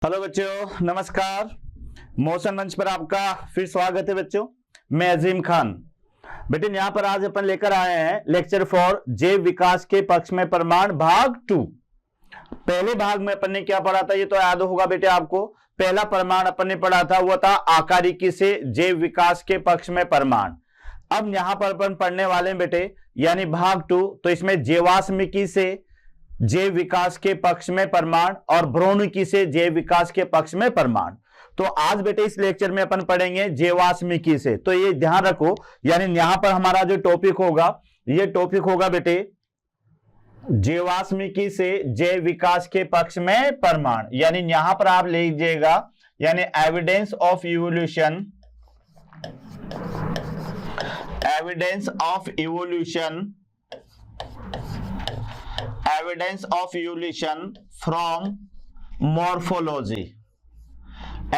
Hello बच्चों, नमस्कार। Motion मंच पर आपका फिर स्वागत है बच्चों। मैं अजीम खान। बेटे यहाँ पर आज अपन लेकर आए हैं लेक्चर 4 जैव विकास के पक्ष में प्रमाण भाग 2। पहले भाग में अपन ने क्या पढ़ा था ये तो याद होगा बेटे आपको। पहला प्रमाण अपन ने पढ़ा था वो था आकारिकी से जैव विकास के पक्ष में प्रमाण। अब यहाँ पर अपन पढ़ने वाले हैं बेटे यानी भाग 2, तो इसमें जीवाश्मिकी से जैव विकास के पक्ष में प्रमाण और भ्रूणिकी से जैव विकास के पक्ष में प्रमाण। तो आज बेटे इस लेक्चर में अपन पढ़ेंगे जीवाश्मिकी से। तो ये ध्यान रखो, यानी यहां पर हमारा जो टॉपिक होगा ये टॉपिक होगा बेटे जीवाश्मिकी से जैव विकास के पक्ष में प्रमाण। यानी यहां पर आप लीजिएगा यानी evidence of evolution, evidence of evolution, evidence of evolution from morphology,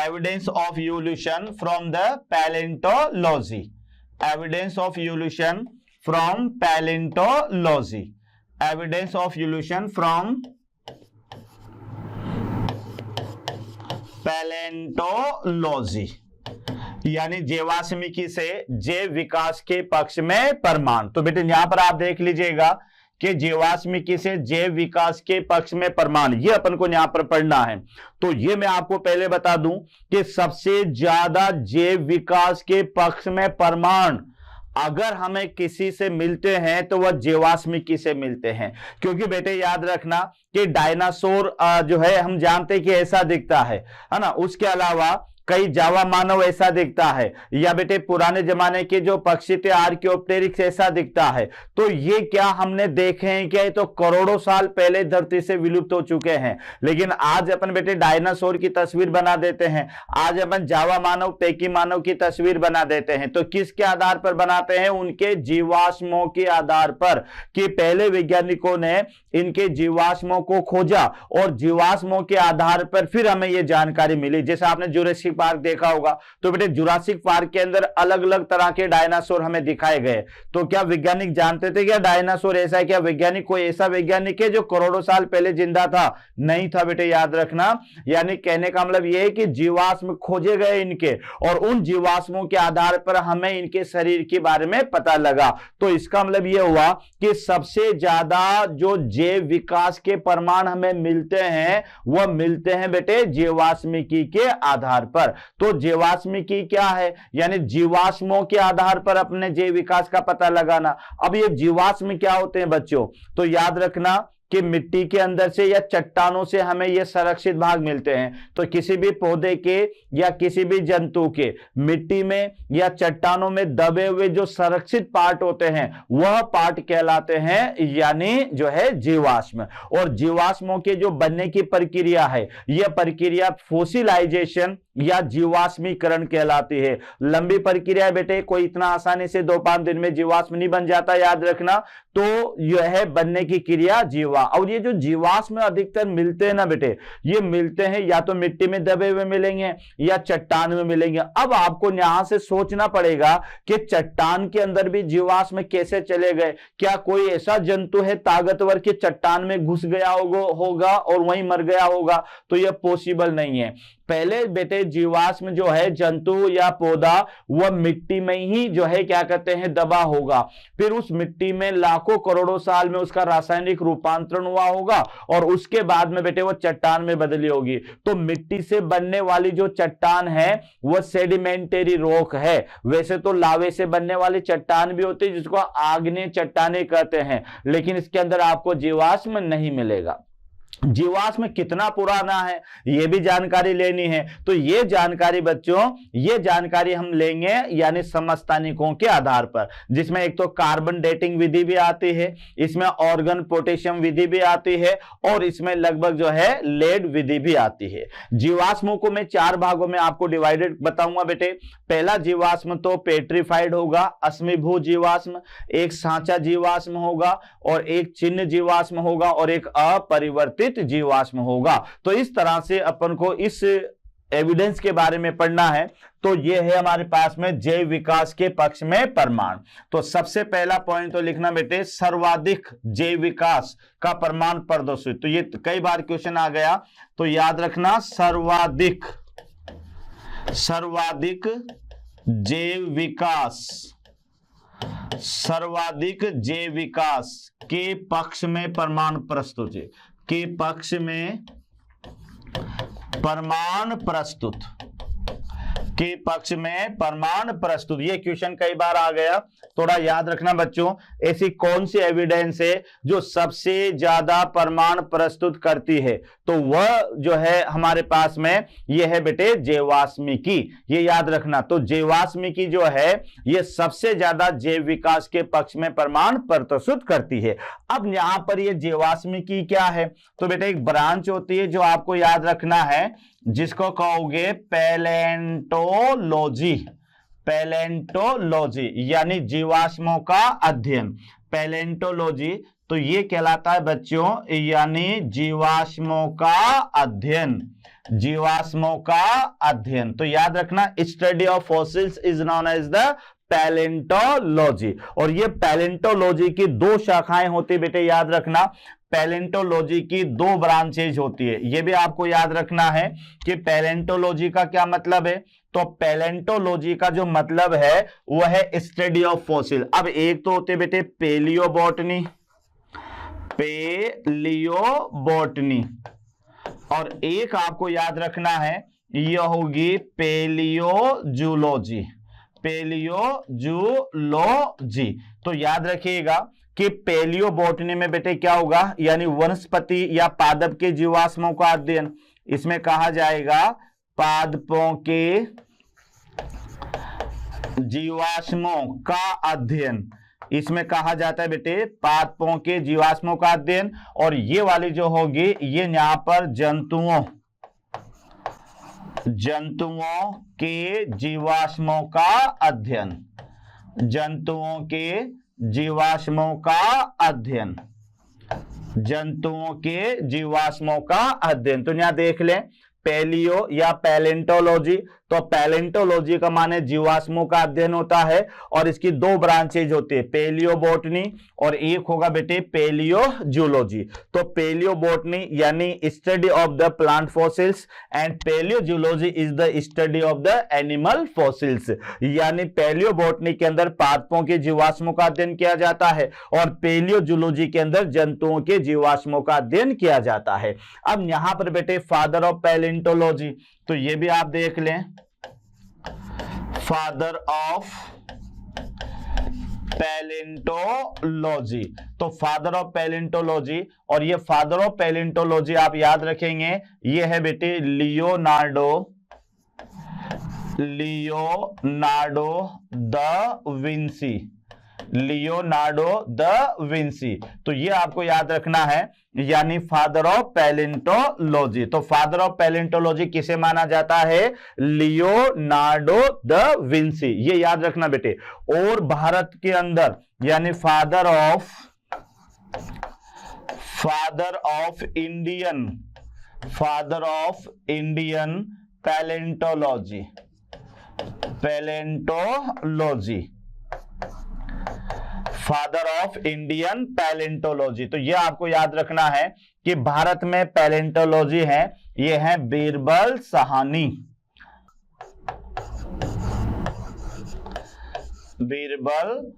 evidence of evolution from the paleontology, evidence of evolution from paleontology, evidence of evolution from paleontology, यानी जीवाश्मिकी से जैव विकास के पक्ष में प्रमाण। तो बेटे यहां पर आप देख लीजिएगा कि जीवाश्मिकी से जैव विकास के पक्ष में प्रमाण, ये अपन को यहां पर पढ़ना है। तो ये मैं आपको पहले बता दूं कि सबसे ज्यादा जैव विकास के पक्ष में प्रमाण अगर हमें किसी से मिलते हैं तो वह जीवाश्मिकी से मिलते हैं। क्योंकि बेटे याद रखना कि डायनासोर जो है हम जानते हैं कि ऐसा दिखता है ना। उसके अलावा कई जावा मानव ऐसा दिखता है, या बेटे पुराने जमाने के जो पक्षी थे आर्कियोप्टेरिक्स ऐसा दिखता है। तो ये क्या हमने देखे हैं क्या? तो करोड़ों साल पहले धरती से विलुप्त हो चुके हैं। लेकिन आज अपन बेटे डायनासोर की तस्वीर बना देते हैं, आज अपन जावा मानव, पेकी मानव की तस्वीर बना देते हैं। तो किसके आधार पर बनाते हैं? उनके जीवाश्मों के आधार पर, कि पहले वैज्ञानिकों ने इनके जीवाश्मों को खोजा और जीवाश्मों के आधार पर फिर हमें यह जानकारी मिली। जैसे आपने जुरासिक पार्क देखा होगा, तो बेटे जुरासिक पार्क के अंदर अलग अलग तरह के डायनासोर हमें दिखाए गए। तो क्या वैज्ञानिक जानते थे क्या डायनासोर ऐसा है? क्या वैज्ञानिक कोई ऐसा वैज्ञानिक है जो करोड़ों साल पहले जिंदा था? नहीं था बेटे, याद रखना। यानी कहने का मतलब यह है कि जीवाश्म खोजे गए इनके, और उन जीवाश्मों के आधार पर हमें इनके शरीर के बारे में पता लगा। तो इसका मतलब यह हुआ कि सबसे ज्यादा जो जैव विकास के प्रमाण हमें मिलते हैं वह मिलते हैं बेटे जीवाश्मिकी के आधार पर। तो जीवाश्मिकी क्या है? यानी जीवाश्मों के आधार पर अपने जैव विकास का पता लगाना। अब ये जीवाश्म क्या होते हैं बच्चों? तो याद रखना कि मिट्टी के अंदर से या चट्टानों से हमें ये संरक्षित भाग मिलते हैं। तो किसी भी पौधे के या किसी भी जंतु के मिट्टी में या चट्टानों में दबे हुए जो संरक्षित पार्ट होते हैं वह पार्ट कहलाते हैं यानी जो है जीवाश्म। और जीवाश्मों के जो बनने की प्रक्रिया है यह प्रक्रिया फोसिलाइजेशन या जीवाश्मीकरण कहलाती है। लंबी प्रक्रिया बेटे, कोई इतना आसानी से 2-5 दिन में जीवाश्म नहीं बन जाता, याद रखना। तो यह है बनने की क्रिया जीवा। और ये जो जीवाश्म अधिकतर मिलते हैं ना बेटे, ये मिलते हैं या तो मिट्टी में दबे हुए मिलेंगे या चट्टान में मिलेंगे। अब आपको यहां से सोचना पड़ेगा कि चट्टान के अंदर भी जीवाश्म कैसे चले गए? क्या कोई ऐसा जंतु है ताकतवर कि चट्टान में घुस गया होगा और वहीं मर गया होगा? तो यह पॉसिबल नहीं है। पहले बेटे जीवाश्म जो है जंतु या पौधा वह मिट्टी में ही जो है क्या कहते हैं दबा होगा। फिर उस मिट्टी में लाखों करोड़ों साल में उसका रासायनिक रूपांतरण हुआ होगा और उसके बाद में बेटे वो चट्टान में बदली होगी। तो मिट्टी से बनने वाली जो चट्टान है वह सेडिमेंटरी रॉक है। वैसे तो लावे से बनने वाली चट्टान भी होती है जिसको आग्नेय चट्टानें कहते हैं, लेकिन इसके अंदर आपको जीवाश्म नहीं मिलेगा। जीवाश्म कितना पुराना है यह भी जानकारी लेनी है। तो यह जानकारी बच्चों, यह जानकारी हम लेंगे यानी समस्थानिकों के आधार पर, जिसमें एक तो कार्बन डेटिंग विधि भी आती है, इसमें ऑर्गन पोटेशियम विधि भी आती है, और इसमें लगभग जो है लेड विधि भी आती है। जीवाश्मों को मैं 4 भागों में आपको डिवाइडेड बताऊंगा बेटे। पहला जीवाश्म तो पेट्रीफाइड होगा, अश्मीभूत जीवाश्म, एक सांचा जीवाश्म होगा, और एक चिन्ह जीवाश्म होगा, और एक अपरिवर्तित जीवाश्म होगा। तो इस तरह से अपन को इस एविडेंस के बारे में पढ़ना है तो ये है हमारे पास में जैव विकास के पक्ष में प्रमाण। तो सबसे पहला पॉइंट तो लिखना बेटे, सर्वाधिक जैव विकास का प्रमाण प्रदर्शित। तो ये कई बार क्वेश्चन आ गया, तो याद रखना सर्वाधिक जैव विकास, सर्वाधिक जैव विकास के पक्ष में प्रमाण प्रस्तुत है, के पक्ष में प्रमाण प्रस्तुत, के पक्ष में प्रमाण प्रस्तुत। ये क्वेश्चन कई बार आ गया, थोड़ा याद रखना बच्चों। ऐसी कौन सी एविडेंस है जो सबसे ज्यादा प्रमाण प्रस्तुत करती है, तो वह जो है हमारे पास में ये है बेटे जैवास्मिकी, ये याद रखना। तो जैवास्मिकी जो है ये सबसे ज्यादा जैव विकास के पक्ष में प्रमाण प्रस्तुत करती है। अब यहां पर ये जैवास्मिकी क्या है, तो बेटे एक ब्रांच होती है जो आपको याद रखना है, जिसको कहोगे पैलेंटोलॉजी, पैलेंटोलॉजी यानी जीवाश्मों का अध्ययन, पैलेंटोलॉजी। तो ये कहलाता है बच्चों यानी जीवाश्मों का अध्ययन, जीवाश्मों का अध्ययन। तो याद रखना study of fossils is known as the palaeontology. और ये पैलेंटोलॉजी की दो शाखाएं होती बेटे, याद रखना पैलेंटोलॉजी की दो ब्रांचेज होती है। ये भी आपको याद रखना है कि पैलेंटोलॉजी का क्या मतलब है, तो पैलेंटोलॉजी का जो मतलब है वह है स्टडी ऑफ फॉसिल। अब एक तो होते बेटे पेलियोबॉटनी, पेलियोबॉटनी, और एक आपको याद रखना है यह होगी पेलियोजूलॉजी, पेलियोजूलॉजी। तो याद रखिएगा कि पेलियोबॉटनी में बेटे क्या होगा, यानी वनस्पति या पादप के जीवाश्मों का अध्ययन। इसमें कहा जाएगा पादपों के जीवाश्मों का अध्ययन, इसमें कहा जाता है बेटे पादपों के जीवाश्मों का अध्ययन। और ये वाली जो होगी ये यहां पर जंतुओं के जीवाश्मों का अध्ययन, जंतुओं के जीवाश्मों का अध्ययन, जंतुओं के जीवाश्मों का अध्ययन। तो यहां देख लें पेलियो या पैलेंटोलॉजी, तो पैलेंटोलॉजी का माने जीवाश्मों का अध्ययन होता है, और इसकी दो ब्रांचेज होती है पेलियोबॉटनी और एक होगा बेटे पेलियोजूलॉजी। तो पेलियोबॉटनी यानी study of the plant fossils and palaeozoology is the study of the animal fossils. यानी पेलियोबॉटनी के अंदर पादपों के जीवाश्मों का अध्ययन किया जाता है और पेलियोजूलॉजी के अंदर जंतुओं के जीवाश्मों का अध्ययन किया जाता है। अब यहां पर बेटे फादर ऑफ पैलेंटोलॉजी, तो ये भी आप देख लें फादर ऑफ पैलेंटोलॉजी। तो फादर ऑफ पैलेंटोलॉजी, और ये फादर ऑफ पैलेंटोलॉजी आप याद रखेंगे ये है बेटे Leonardo da Vinci, Leonardo da Vinci. तो ये आपको याद रखना है यानी फादर ऑफ पैलेंटोलॉजी। तो फादर ऑफ पैलेंटोलॉजी किसे माना जाता है, लियोनार्डो द विंसी, ये याद रखना बेटे। और भारत के अंदर यानी father of Indian palaeontology, father of Indian palaeontology. तो ये आपको याद रखना है कि भारत में पैलेंटोलॉजी है, ये है बीरबल साहनी, बीरबल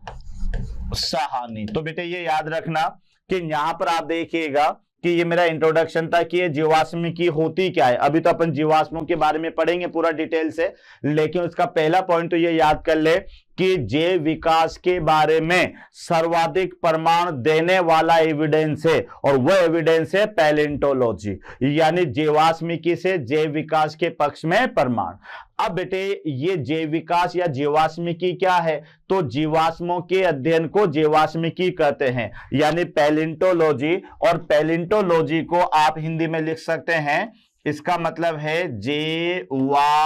साहनी। तो बेटे ये याद रखना कि यहां पर आप देखिएगा कि ये मेरा इंट्रोडक्शन था कि ये जीवाश्मिकी होती क्या है। अभी तो अपन जीवाश्मों के बारे में पढ़ेंगे पूरा डिटेल से, लेकिन उसका पहला पॉइंट तो ये याद कर ले कि जैव विकास के बारे में सर्वाधिक प्रमाण देने वाला एविडेंस है, और वह एविडेंस है पैलेंटोलॉजी यानी जीवाश्मिकी से जैव विकास के पक्ष में प्रमाण। अब बेटे ये जैव विकास या जीवाश्मिकी क्या है, तो जीवाश्मों के अध्ययन को जीवाश्मिकी कहते हैं यानी पैलेंटोलॉजी। और पैलेंटोलॉजी को आप हिंदी में लिख सकते हैं, इसका मतलब है जेवास्मिकी,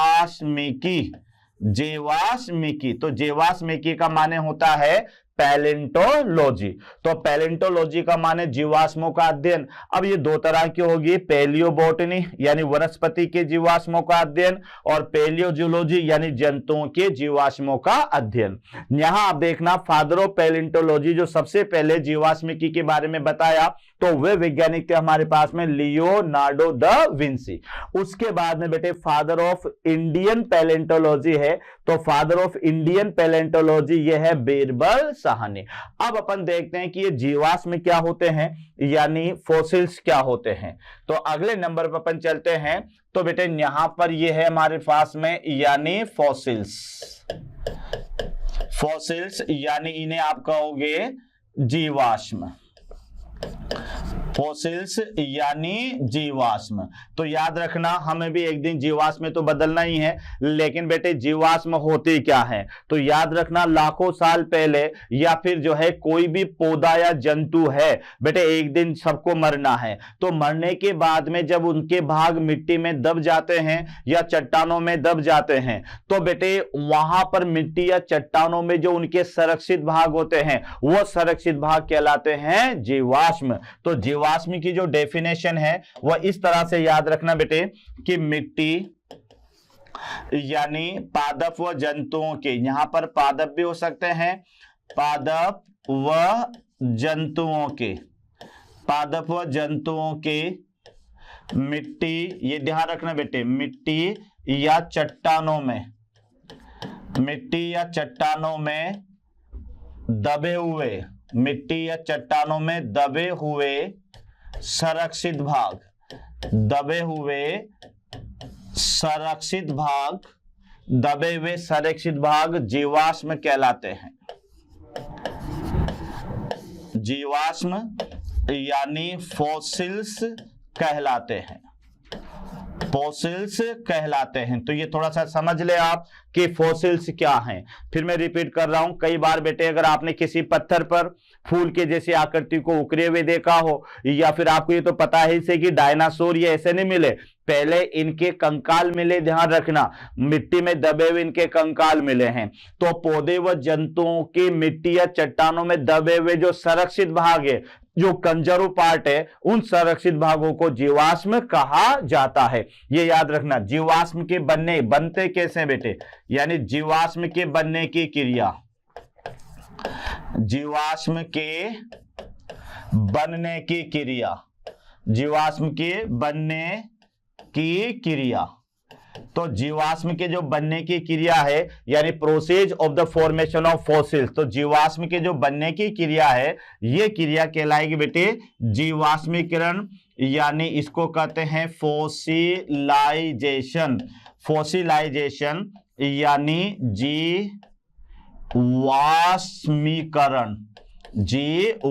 जेवास्मिकी। तो जेवास्मिकी का माने होता है पैलेंटोलॉजी। तो पैलेंटोलॉजी का माने जीवाश्मों का अध्ययन। अब ये दो तरह की होगी, पैलियोबोटनी यानी वनस्पति के जीवाश्मों का अध्ययन, और पैलियोजूलॉजी यानी जंतुओं के जीवाश्मों का अध्ययन। यहां आप देखना, फादर ऑफ पैलेंटोलॉजी जो सबसे पहले जीवाश्मिकी के बारे में बताया तो वे वैज्ञानिक थे हमारे पास में लियोनार्डो द विंसी। उसके बाद में बेटे फादर ऑफ इंडियन पैलेंटोलॉजी है, तो फादर ऑफ इंडियन पैलेंटोलॉजी ये है बीरबल साहनी। अब अपन देखते हैं कि ये जीवाश्म क्या होते हैं यानी फॉसिल्स क्या होते हैं। तो अगले नंबर पर अपन चलते हैं, तो बेटे यहां पर ये है हमारे पास में यानी फॉसिल्स। फॉसिल्स यानी इन्हें आप कहोगे जीवाश्म। फॉसिल्स यानी जीवाश्म। तो याद रखना, हमें भी एक दिन जीवाश्म में तो बदलना ही है, लेकिन बेटे जीवाश्म होते क्या है? तो याद रखना, लाखों साल पहले या फिर जो है कोई भी पौधा या जंतु है बेटे, एक दिन सबको मरना है। तो मरने के बाद में जब उनके भाग मिट्टी में दब जाते हैं या चट्टानों में दब जाते हैं, तो बेटे वहां पर मिट्टी या चट्टानों में जो उनके संरक्षित भाग होते हैं वो संरक्षित भाग कहलाते हैं जीवाश्म। तो जीवाश्म की जो डेफिनेशन है वह इस तरह से याद रखना बेटे कि मिट्टी यानी पादप व जंतुओं के, यहां पर पादप भी हो सकते हैं, पादप व जंतुओं के, पादप व जंतुओं के मिट्टी, ये ध्यान रखना बेटे, मिट्टी या चट्टानों में, मिट्टी या चट्टानों में दबे हुए, मिट्टी या चट्टानों में दबे हुए संरक्षित भाग, दबे हुए संरक्षित भाग, दबे हुए संरक्षित भाग जीवाश्म कहलाते हैं। जीवाश्म यानी फॉसिल्स कहलाते हैं, फॉसिल्स कहलाते हैं। तो ये थोड़ा सा समझ ले आप कि फॉसिल्स क्या हैं। फिर मैं रिपीट कर रहा हूं, कई बार बेटे अगर आपने किसी पत्थर पर फूल के जैसी आकृति को उकरे हुए देखा हो, या फिर आपको ये तो पता है से कि डायनासोर ये ऐसे नहीं मिले, पहले इनके कंकाल मिले, ध्यान रखना, मिट्टी में दबे हुए इनके कंकाल मिले हैं। तो पौधे व जंतुओं की मिट्टी या चट्टानों में दबे हुए जो संरक्षित भाग है, जो कंजरव पार्ट है, उन संरक्षित भागों को जीवाश्म कहा जाता है। ये याद रखना। जीवाश्म के बनते कैसे बेटे, यानी जीवाश्म के बनने की क्रिया, जीवाश्म के बनने की क्रिया, जीवाश्म के बनने की क्रिया। तो जीवाश्म के जो बनने की क्रिया है यानी process of the formation of fossils, तो जीवाश्म के जो बनने की क्रिया है ये क्रिया कहलाएगी बेटे जीवाश्मीकरण, यानी इसको कहते हैं फॉसिलाइजेशन। फॉसिलाइजेशन यानी जीवाश्मीकरण,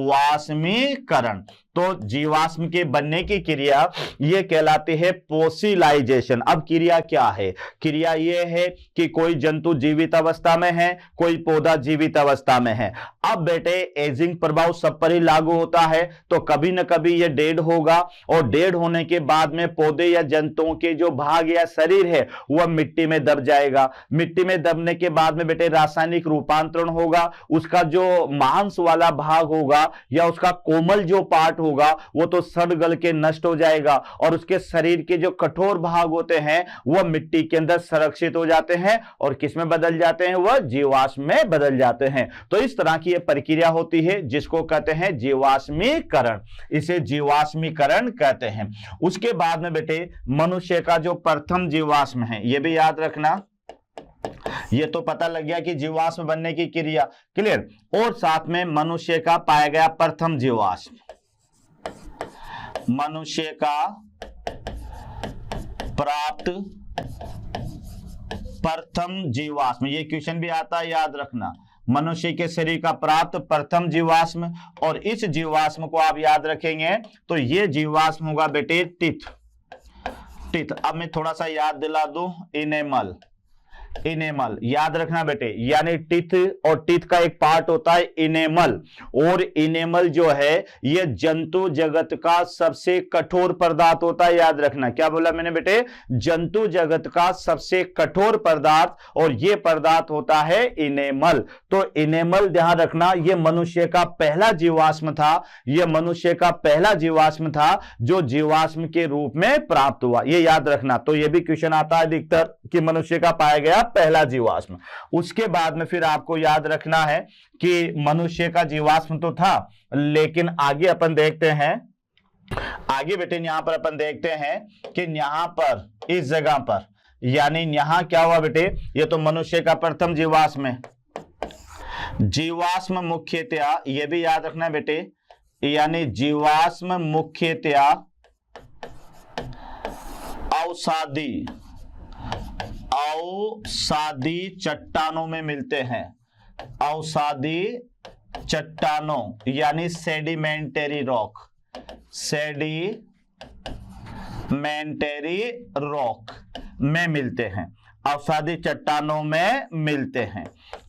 जीवाश्मीकरण। तो जीवाश्म के बनने की क्रिया ये कहलाती है फॉसिलाइजेशन। अब क्रिया क्या है? क्रिया ये है कि कोई जंतु जीवित अवस्था में है, कोई पौधा जीवित अवस्था में है। अब बेटे एजिंग प्रभाव सब पर ही लागू होता है, तो कभी न कभी ये डेड होगा, और डेड होने के बाद में पौधे या जंतुओं के जो भाग या शरीर है वह मिट्टी में दब जाएगा। मिट्टी में दबने के बाद में बेटे रासायनिक रूपांतरण होगा, उसका जो मांस वाला भाग होगा या उसका कोमल जो पार्ट होगा वो तो सड़ गल के नष्ट हो जाएगा, और उसके शरीर के जो कठोर भाग होते हैं वह मिट्टी के अंदर संरक्षित हो जाते हैं और किस में बदल जाते हैं, वह जीवाश्म में बदल जाते हैं। तो इस तरह की यह प्रक्रिया होती है जिसको कहते हैं जीवाश्मीकरण, इसे जीवाश्मीकरण कहते हैं। उसके बाद में बेटे मनुष्य का जो प्रथम जीवाश्म है, यह भी याद रखना, ये तो पता लग गया कि जीवाश्म बनने की क्रिया, क्लियर, और साथ में मनुष्य का पाया गया प्रथम जीवाश्म, मनुष्य का प्राप्त प्रथम जीवाश्म। ये क्वेश्चन भी आता है, याद रखना, मनुष्य के शरीर का प्राप्त प्रथम जीवाश्म। और इस जीवाश्म को आप याद रखेंगे तो ये जीवाश्म होगा बेटे टिथ। टिथ, अब मैं थोड़ा सा याद दिला दूं, इनेमल, इनेमल, याद रखना बेटे, यानी टीथ और टीथ का एक पार्ट होता है इनेमल, और इनेमल जो है ये जंतु जगत का सबसे कठोर पदार्थ होता है। याद रखना, क्या बोला मैंने बेटे, जंतु जगत का सबसे कठोर पदार्थ, और ये पदार्थ होता है इनेमल। तो इनेमल ध्यान रखना, ये मनुष्य का पहला जीवाश्म था, ये मनुष्य का पहला जीवाश्म था जो जीवाश्म के रूप में प्राप्त हुआ, ये याद रखना। तो ये भी क्वेश्चन आता है अधिकतर कि मनुष्य का पाया गया पहला जीवाश्म। उसके बाद में फिर आपको याद रखना है कि मनुष्य का जीवाश्म तो था, लेकिन आगे अपन देखते हैं, आगे बेटे यहां पर अपन देखते हैं कि यहां पर इस जगह पर, यानी यहां क्या हुआ बेटे, ये तो मनुष्य का प्रथम जीवाश्म है। जीवाश्म मुख्यतया, ये भी याद रखना बेटे, यानी जीवाश्म मुख्यतया अवसादी चट्टानों में मिलते हैं। अवसादी चट्टानों यानी सेडिमेंटरी रॉक, सेडिमेंटरी रॉक में मिलते हैं, अवसादी चट्टानों में मिलते हैं।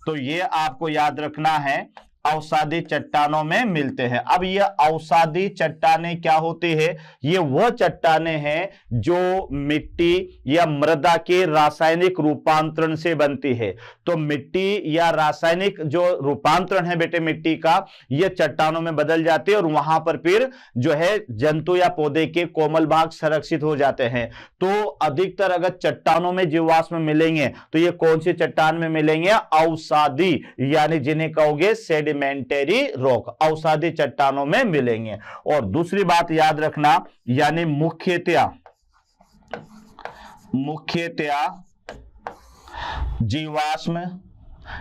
तो ये आपको याद रखना है, अवसादी चट्टानों में मिलते हैं। अब ये अवसादी चट्टानें क्या होती है, ये वह चट्टानें हैं जो मिट्टी या मृदा के रासायनिक रूपांतरण से बनती है। तो मिट्टी या रासायनिक जो रूपांतरण है बेटे मिट्टी का, ये चट्टानों में बदल जाती है, और वहां पर फिर जो है जंतु या पौधे के कोमल भाग संरक्षित हो जाते हैं। तो अधिकतर अगर चट्टानों में जीवाश्म मिलेंगे तो ये कौन सी चट्टान में मिलेंगे, अवसादी, यानी जिन्हें कहोगे सेडिमेंटरी रॉक, अवसादी चट्टानों में मिलेंगे। और दूसरी बात याद रखना, यानी मुख्यतया जीवाश्म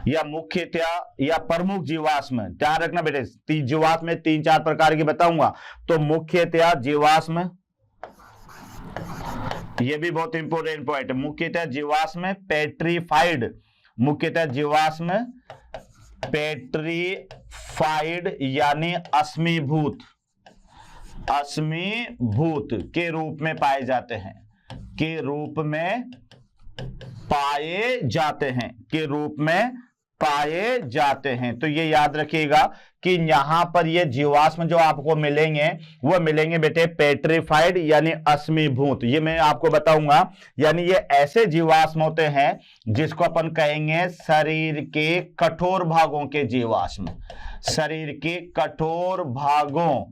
या मुख्यतया या प्रमुख जीवाश्म, ध्यान रखना बेटे, जीवाश्म में 3-4 प्रकार की बताऊंगा। तो मुख्यतया जीवाश्म, ये भी बहुत इंपॉर्टेंट पॉइंट है, मुख्यतः जीवाश्म पेट्रीफाइड, मुख्यतः जीवाश्म पेट्रीफाइड यानी अश्मीभूत के रूप में पाए जाते हैं, के रूप में पाए जाते हैं। तो ये याद रखिएगा कि यहां पर ये जीवाश्म जो आपको मिलेंगे वो मिलेंगे बेटे पेट्रीफाइड यानी अश्मीभूत, ये मैं आपको बताऊंगा। यानी ये ऐसे जीवाश्म होते हैं जिसको अपन कहेंगे शरीर के कठोर भागों के जीवाश्म, शरीर के कठोर भागों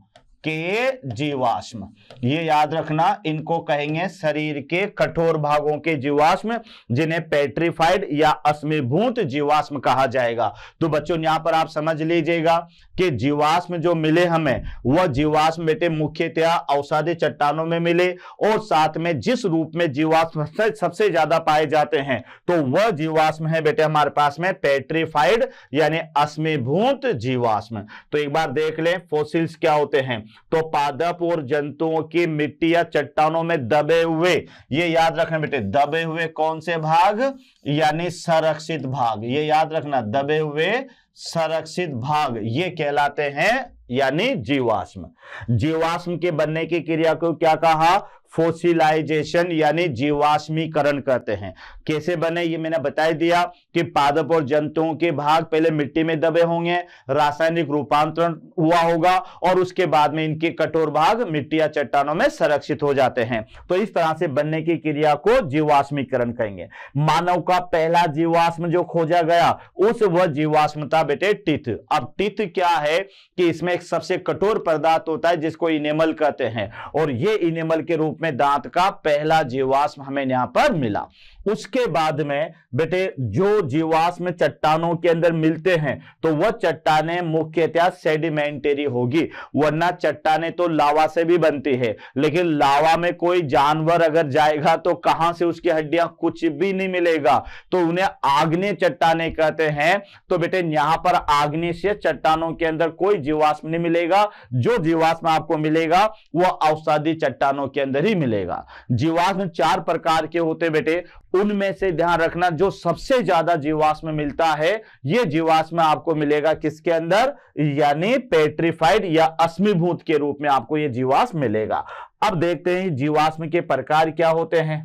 के जीवाश्म, ये याद रखना, इनको कहेंगे शरीर के कठोर भागों के जीवाश्म, जिन्हें पेट्रीफाइड या अश्मीभूत जीवाश्म कहा जाएगा। तो बच्चों यहां पर आप समझ लीजिएगा कि जीवाश्म जो मिले हमें, वह जीवाश्म बेटे मुख्यतया अवसादी चट्टानों में मिले, और साथ में जिस रूप में जीवाश्म सबसे ज्यादा पाए जाते हैं तो वह जीवाश्म है बेटे हमारे पास में पेट्रीफाइड यानी अश्मीभूत जीवाश्म। तो एक बार देख लें फॉसिल्स क्या होते हैं। तो पादप और जंतुओं की मिट्टी या चट्टानों में दबे हुए, ये याद रखना बेटे, दबे हुए कौन से भाग, यानी संरक्षित भाग, ये याद रखना, दबे हुए संरक्षित भाग, ये कहलाते हैं यानी जीवाश्म। जीवाश्म के बनने की क्रिया को क्या कहा, फोसिलाइजेशन यानी जीवाश्मीकरण कहते हैं। कैसे बने ये मैंने बता दिया कि पादप और जंतुओं के भाग पहले मिट्टी में दबे होंगे, रासायनिक रूपांतरण हुआ होगा, और उसके बाद में इनके कठोर भाग मिट्टी या चट्टानों में संरक्षित हो जाते हैं। तो इस तरह से बनने की क्रिया को जीवाश्मीकरण कहेंगे। मानव का पहला जीवाश्म जो खोजा गया उस वह जीवाश्म था बेटे टीथ। अब टीथ क्या है कि इसमें एक सबसे कठोर पदार्थ होता है जिसको इनेमल कहते हैं, और ये इनेमल के रूप में दांत का पहला जीवाश्म हमें यहां पर मिला। उसके बाद में बेटे जो जीवाश्म चट्टानों के अंदर मिलते हैं तो वह चट्टानें मुख्यतः सेडिमेंटरी होगी, वरना चट्टानें तो लावा से भी बनती है, लेकिन लावा में कोई जानवर अगर जाएगा तो कहां से उसकी हड्डियां, कुछ भी नहीं मिलेगा, तो उन्हें आग्नेय चट्टानें कहते हैं। तो बेटे यहां पर आग्नेय चट्टानों के अंदर कोई जीवाश्म नहीं मिलेगा, जो जीवाश्म आपको मिलेगा वह अवसादी चट्टानों के अंदर ही मिलेगा। जीवाश्म 4 प्रकार के होते बेटे, उनमें से ध्यान रखना जो सबसे ज्यादा जीवाश्म मिलता है यह जीवाश्म आपको मिलेगा किसके अंदर, यानी पेट्रीफाइड या अश्मीभूत के रूप में आपको यह जीवाश्म मिलेगा। अब देखते हैं जीवाश्म के प्रकार क्या होते हैं।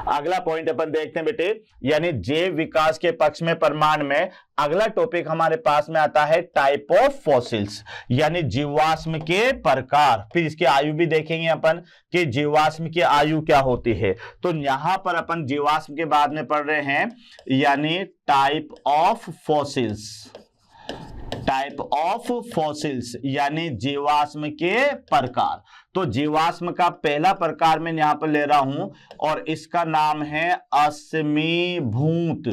अगला पॉइंट अपन देखते हैं बेटे, यानी जैव विकास के पक्ष में परमाणु में अगला टॉपिक हमारे पास में आता है टाइप ऑफ फॉसिल्स, यानी जीवाश्म के प्रकार। फिर इसकी आयु भी देखेंगे अपन कि जीवाश्म की आयु क्या होती है। तो यहां पर अपन जीवाश्म के बाद में पढ़ रहे हैं, यानी type of fossils. Type of fossils यानी जीवाश्म के प्रकार। तो जीवाश्म का पहला प्रकार मैं यहां पर ले रहा हूं और इसका नाम है अश्मीभूत।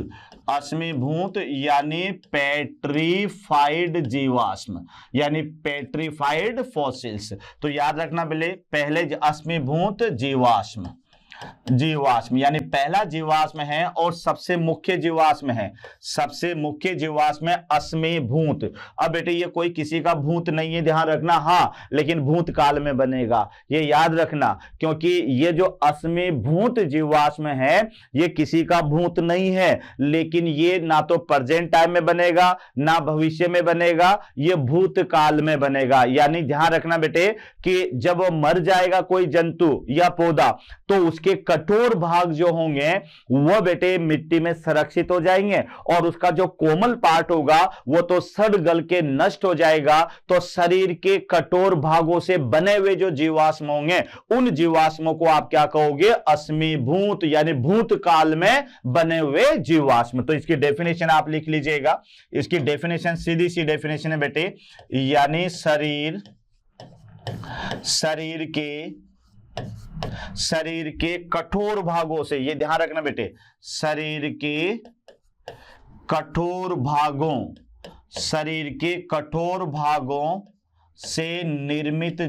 अश्मीभूत यानी पेट्रीफाइड जीवाश्म, यानी पेट्रीफाइड फॉसिल्स। तो याद रखना पहले अश्मीभूत जीवाश्म यानी पहला जीवाश्म है और सबसे मुख्य जीवाश्म है। सबसे मुख्य जीवाश्म है अश्मीभूत। अब बेटे ये कोई किसी का भूत नहीं है, ध्यान रखना। हाँ, लेकिन भूत काल में बनेगा, ये याद रखना, क्योंकि ये जो अश्मीभूत जीवाश्म है ये किसी का भूत नहीं है, लेकिन ये ना तो प्रेजेंट टाइम में बनेगा ना भविष्य में बनेगा, ये भूत काल में बनेगा। यानी ध्यान रखना बेटे कि जब मर जाएगा कोई जंतु या पौधा तो उसके कठोर भाग जो होंगे वो बेटे मिट्टी में संरक्षित हो जाएंगे और उसका जो कोमल पार्ट होगा वो तो सड़ गल के नष्ट हो जाएगा। तो शरीर के कठोर भागों से बने हुए जो जीवाश्म होंगे उन जीवाश्मों को आप क्या कहोगे? अश्मीभूत, यानी भूतकाल में बने हुए जीवाश्म। तो इसकी डेफिनेशन आप लिख लीजिएगा। इसकी डेफिनेशन सीधी सी डेफिनेशन है बेटे, यानी शरीर के कठोर भागों से, ये ध्यान रखना बेटे, शरीर के कठोर भागों से निर्मित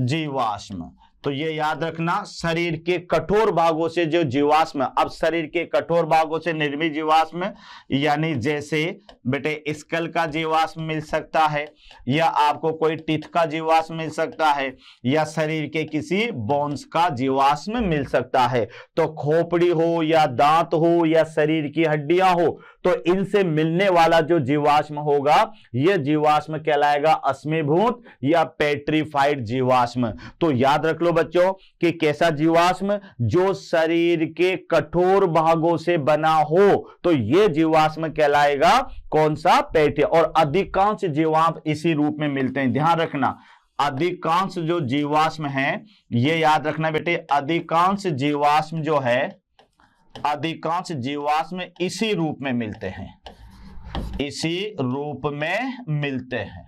जीवाश्म। तो ये याद रखना, शरीर के कठोर भागों से जो जीवाश्म, अब शरीर के कठोर भागों से निर्मित जीवाश्म यानी जैसे बेटे स्कल का जीवाश्म मिल सकता है, या आपको कोई टीथ का जीवाश्म मिल सकता है, या शरीर के किसी बोन्स का जीवाश्म मिल सकता है। तो खोपड़ी हो या दांत हो या शरीर की हड्डियां हो, तो इनसे मिलने वाला जो जीवाश्म होगा यह जीवाश्म कहलाएगा अश्मीभूत या पेट्रीफाइड जीवाश्म। तो याद रख लो बच्चों कि कैसा जीवाश्म? जो शरीर के कठोर भागों से बना हो, तो यह जीवाश्म कहलाएगा कौन सा? पेट्री। और अधिकांश जीवाश्म इसी रूप में मिलते हैं, ध्यान रखना। अधिकांश जो जीवाश्म हैं, ये याद रखना बेटे, अधिकांश जीवाश्म इसी रूप में मिलते हैं, इसी रूप में मिलते हैं।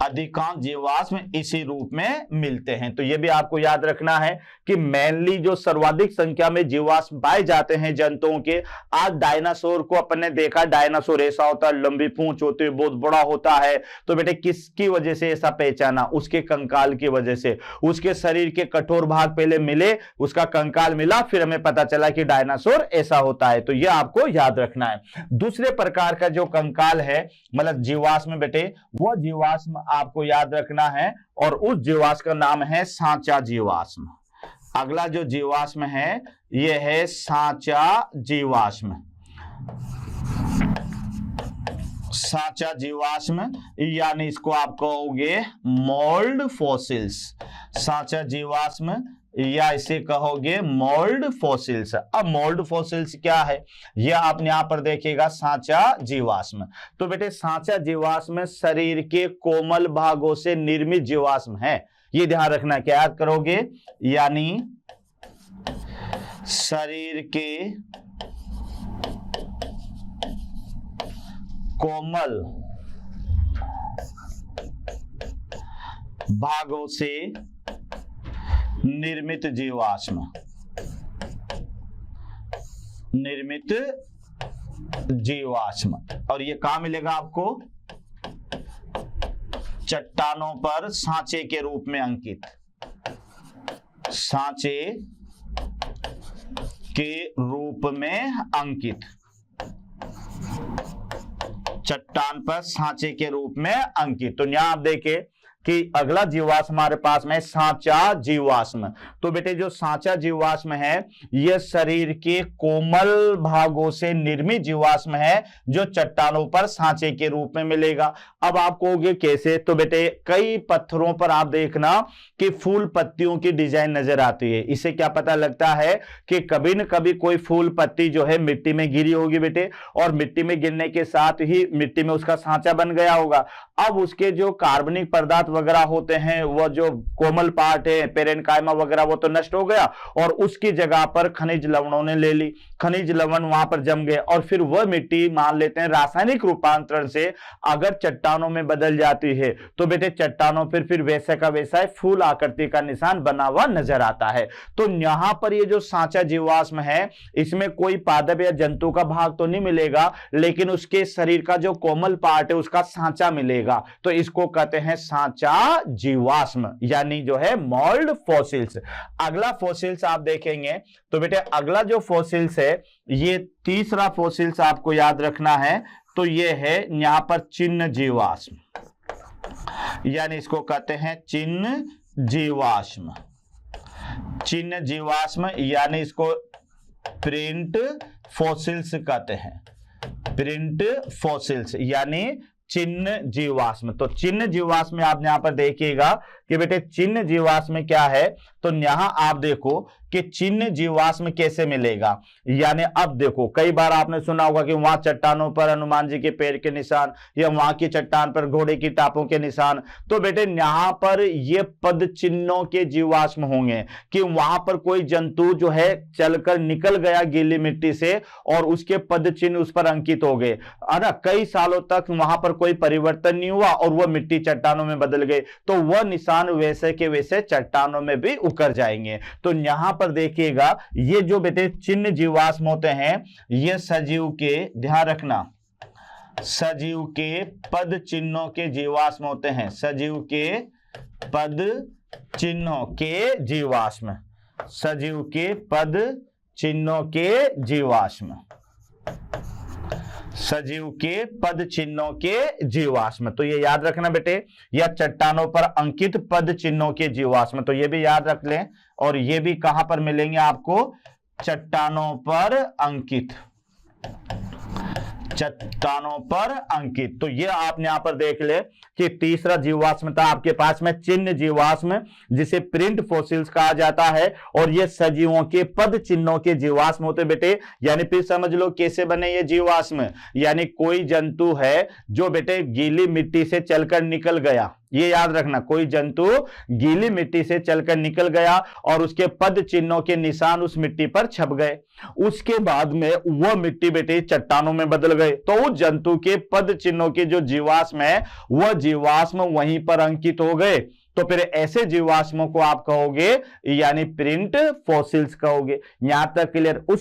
अधिकांश जीवाश्म इसी रूप में मिलते हैं। तो यह भी आपको याद रखना है कि मेनली जो सर्वाधिक संख्या में जीवाश्म पाए जाते हैं जंतुओं के, आज डायनासोर को अपन ने देखा, डायनासोर ऐसा होता है, लंबी पूंछ होती है, बहुत बड़ा होता है। तो बेटे किसकी वजह से ऐसा पहचाना? उसके कंकाल की वजह से। उसके शरीर के कठोर भाग पहले मिले, उसका कंकाल मिला, फिर हमें पता चला कि डायनासोर ऐसा होता है। तो यह आपको याद रखना है। दूसरे प्रकार का जो कंकाल है, मतलब जीवाश्म बेटे, वो जीवाश्म आपको याद रखना है और उस जीवाश्म का नाम है सांचा जीवाश्म। अगला जो जीवाश्म है यह है सांचा जीवाश्म। सांचा जीवाश्म यानी इसको आप कहोगे मोल्ड फॉसिल्स। सांचा जीवाश्म या इसे कहोगे मोल्ड फॉसिल्स। अब मोल्ड फॉसिल्स क्या है यह आप यहां पर देखिएगा, सांचा जीवाश्म। तो बेटे सांचा जीवाश्म शरीर के कोमल भागों से निर्मित जीवाश्म है, ये ध्यान रखना। क्या याद करोगे? यानी शरीर के कोमल भागों से निर्मित जीवाश्म, और ये कहां मिलेगा आपको? चट्टानों पर सांचे के रूप में अंकित, सांचे के रूप में अंकित, चट्टान पर सांचे के रूप में अंकित। तो यहां आप देखें कि अगला जीवाश्म हमारे पास में सांचा जीवाश्म। तो बेटे जो सांचा जीवाश्म है यह शरीर के कोमल भागों से निर्मित जीवाश्म है जो चट्टानों पर सांचे के रूप में मिलेगा। अब आप कहोगे कैसे? तो बेटे कई पत्थरों पर आप देखना कि फूल पत्तियों की डिजाइन नजर आती है। इससे क्या पता लगता है कि कभी न कभी कोई फूल पत्ती जो है मिट्टी में गिरी होगी बेटे, और मिट्टी में गिरने के साथ ही मिट्टी में उसका सांचा बन गया होगा। अब उसके जो कार्बनिक पदार्थ वगैरह होते हैं, वो जो कोमल पार्ट है पेरेनकाइमा वगैरह, वो तो नष्ट हो गया और उसकी जगह पर खनिज लवणों ने ले ली। खनिज लवण वहां पर जम गए और फिर वह मिट्टी मान लेते हैं रासायनिक रूपांतरण से अगर चट्टानों में बदल जाती है तो बेटे चट्टानों फिर वैसा का वैसा फूल आकृति का निशान बना हुआ नजर आता है। तो यहां पर ये जो सांचा जीवाश्म है इसमें कोई पादप या जंतु का भाग तो नहीं मिलेगा, लेकिन उसके शरीर का जो कोमल पार्ट है उसका सांचा मिलेगा। तो इसको कहते हैं सांचा जीवाश्म, यानी जो है मोल्ड फॉसिल्स। अगला फॉसिल्स आप देखेंगे तो बेटे अगला जो फॉसिल्स है ये तीसरा फॉसिल्स आपको याद रखना है। तो ये है यहां पर चिन्ह जीवाश्म, यानी इसको कहते हैं चिन्ह जीवाश्म। चिन्ह जीवाश्म यानी इसको प्रिंट फॉसिल्स कहते हैं। प्रिंट फॉसिल्स यानी चिन्ह जीवाश्म। तो चिन्ह जीवाश्म में आप यहां पर देखिएगा कि बेटे चिन्ह जीवाश्म क्या है। तो यहां आप देखो कि चिन्ह जीवाश्म कैसे मिलेगा। यानी अब देखो कई बार आपने सुना होगा कि वहां चट्टानों पर हनुमान जी के पैर के निशान या वहां की चट्टान पर घोड़े की टापों के निशान। तो बेटे यहां पर ये पद चिन्हों के जीवाश्म होंगे कि वहां पर कोई जंतु जो है चलकर निकल गया गीली मिट्टी से और उसके पद चिन्ह उस पर अंकित हो गए, है ना। कई सालों तक वहां पर कोई परिवर्तन नहीं हुआ और वह मिट्टी चट्टानों में बदल गई, तो वह निशान वैसे के वैसे चट्टानों में भी उकर जाएंगे। तो यहां पर देखिएगा ये जो बेटे चिन्ह जीवाश्म होते हैं ये सजीव के, ध्यान रखना, सजीव के पद चिन्हों के जीवाश्म होते हैं। सजीव के पद चिन्हों के जीवाश्म, सजीव के पद चिन्हों के जीवाश्म, सजीव के पद चिन्हों के जीवाश्म। तो ये याद रखना बेटे, या चट्टानों पर अंकित पद चिन्हों के जीवाश्म, तो ये भी याद रख लें। और ये भी कहां पर मिलेंगे आपको? चट्टानों पर अंकित, चट्टानों पर अंकित। तो ये आप यहां पर देख ले कि तीसरा जीवाश्म था आपके पास में चिन्ह जीवाश्म, जिसे प्रिंट फॉसिल्स कहा जाता है, और ये सजीवों के पद चिन्हों के जीवाश्म होते बेटे। यानी फिर समझ लो कैसे बने ये जीवाश्म। यानी कोई जंतु है जो बेटे गीली मिट्टी से चलकर निकल गया, ये याद रखना, कोई जंतु गीली मिट्टी से चलकर निकल गया और उसके पद चिन्हों के निशान उस मिट्टी पर छप गए। उसके बाद में वह मिट्टी बेटे चट्टानों में बदल गए, तो उस जंतु के पद चिन्हों के जो जीवाश्म है वह जीवाश्म वहीं पर अंकित हो गए। तो फिर ऐसे जीवाश्मों को आप कहोगे यानी प्रिंट फॉसिल्स कहोगे। यहां तक क्लियर? उस